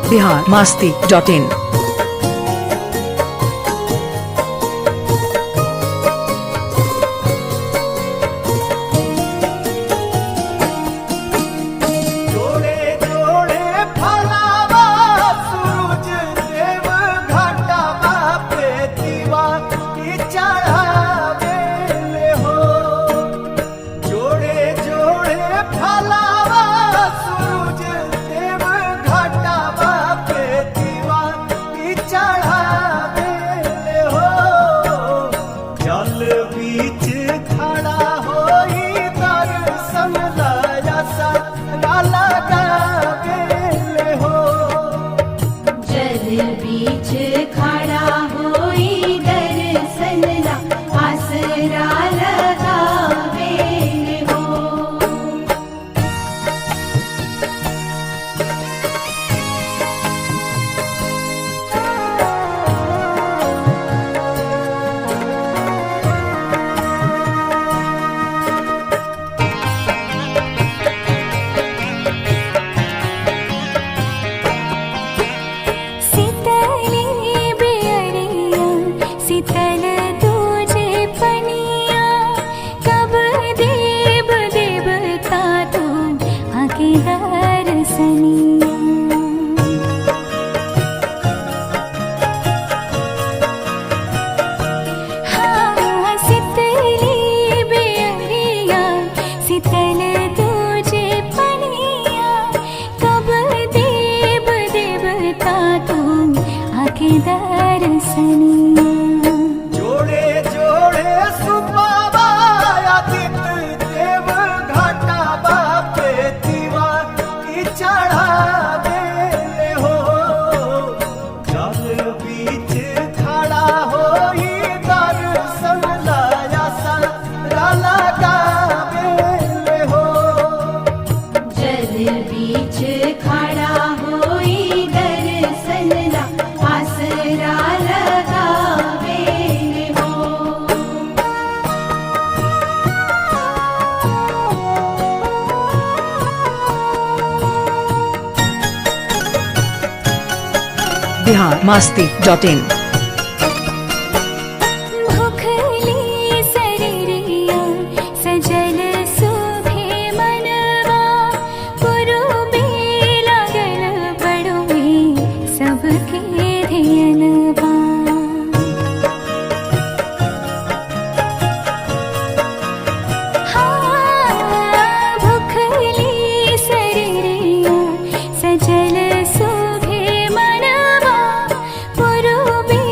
biharmasti.in। biharmasti.in। सजल सुभे मनवा पुरुबे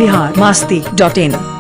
biharmasti.in।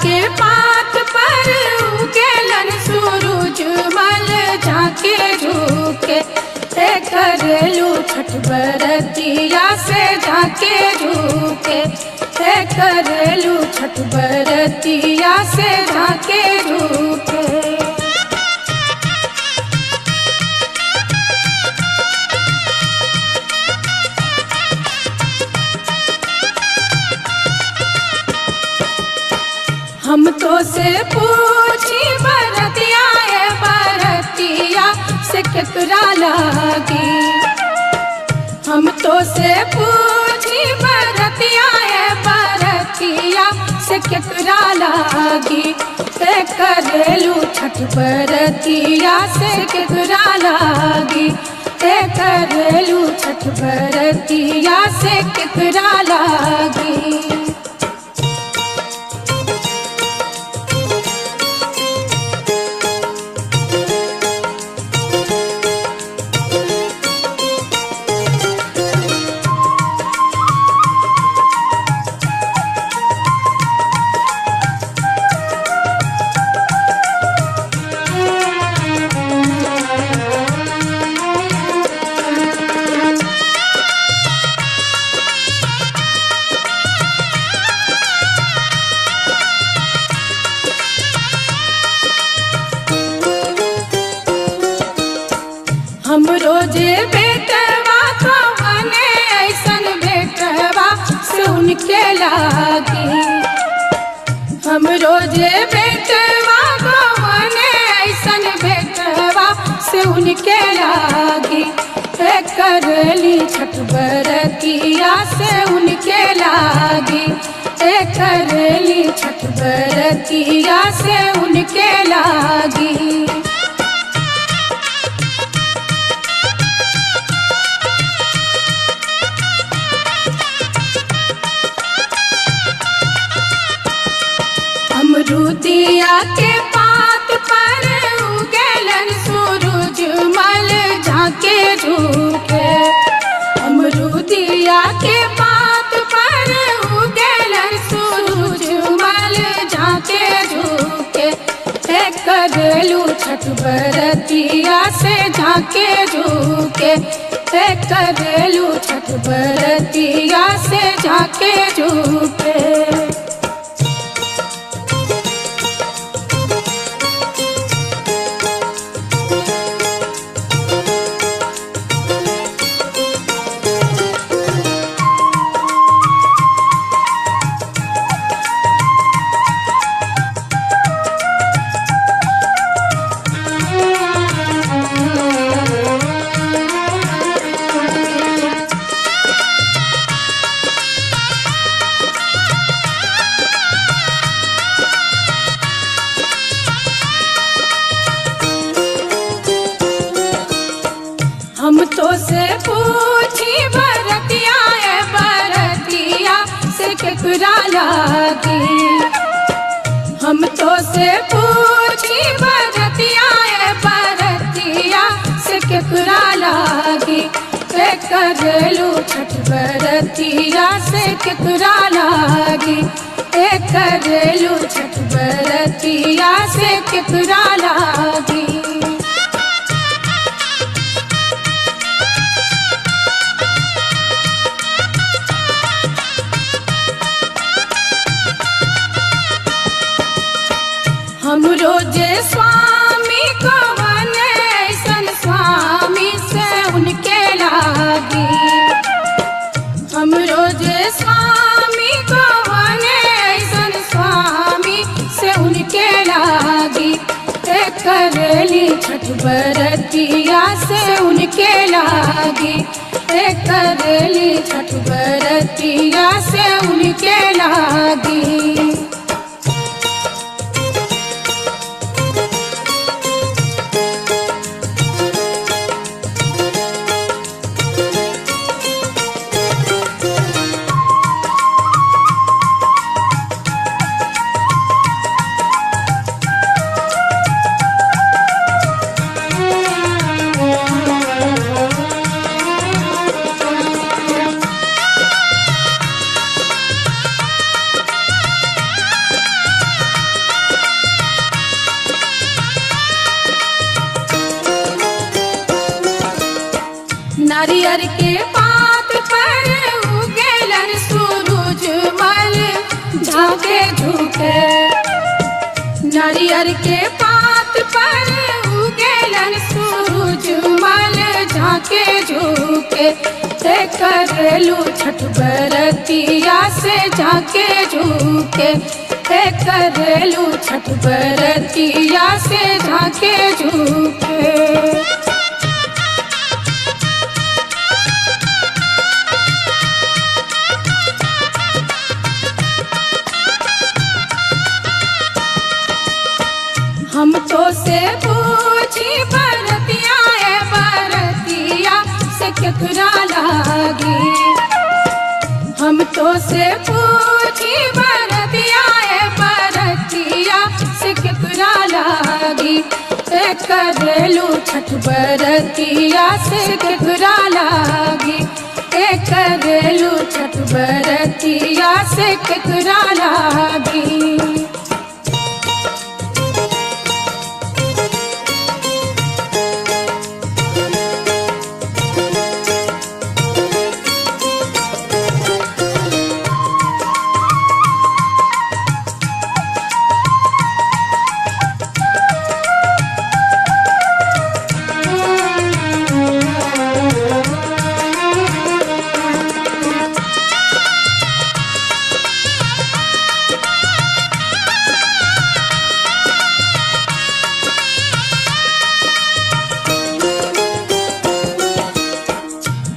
के पात पर उगेलन सूरज मल झाके झुके करेलू छठ बरतिया से झाके झुके करेलू छठ बरतिया से झाके झुके। हम तो से पूछी बरतिया बरतिया से केकरा लागी। हम तो से पूछी बरतिया बरतिया से केकरा लागी करेलू छठ बरतिया से केकरा लागी करेलू छठ बरतिया से केकरा लागी। हम रोजे बेटवा कवने ऐसन बेटवा सुन के लागी। हम रोजे बेटवा कवने ऐसन बेटवा सुन के लागी करेली छठ बरतिया से उनके लागी करेली छठ बरतिया से उनके लागी। अमरूदिया के पात पर उगेलन सूरज मल झाके झुके अमरूदिया के पात पर उगेलन सूरज मल झाके झुके करेलू छठ बरतिया से झाके झुके करेलू छठ बरतिया से झाके झुके। हम तो से पूछी बरतिया बरतिया से केकरा लागी। हम तो से पूछी बरतिया बरतिया से केकरा लागी करेलू छठ बरतिया से केकरा लागी करेलू छठ बरतिया से केकरा लागी। हम रोजे स्वामी कवने ऐसन स्वामी से उनके लागी। हम रोजे स्वामी कवने ऐसन स्वामी से उनके लागी करेली छठ बरतिया से उनके लागी करेली छठ बरतिया से उनके लागी। के पात पर उगेलन सूरज मल झाके झुके। नारियल के पात पर उगेलन सूरज मल झाके झुके। ते करेलू छठ बरतिया से झाके झुके। ते करेलू छठ बरतिया से झाके झुके। हम तो से पूछी बरतिया ए बरतिया से केकरा लागी। हम तो से पूछी बरतिया ए बरतिया से केकरा लागी। ते करेलू छठ बरतिया से केकरा लागी। ते करेलू छठ बरतिया से केकरा लागी।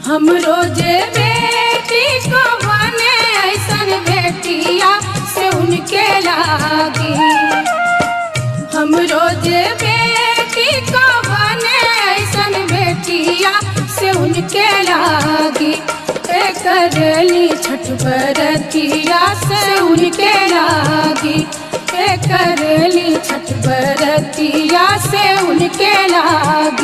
हम रोजे बेटी को बने ऐसन बेटिया से उनके लागी। हम रोजे बेटी को बने ऐसन बेटिया से उनके लागी। ते करेली छठ बरतिया से उनके लागी। ते करेली छठ बरतिया से उनके लागी।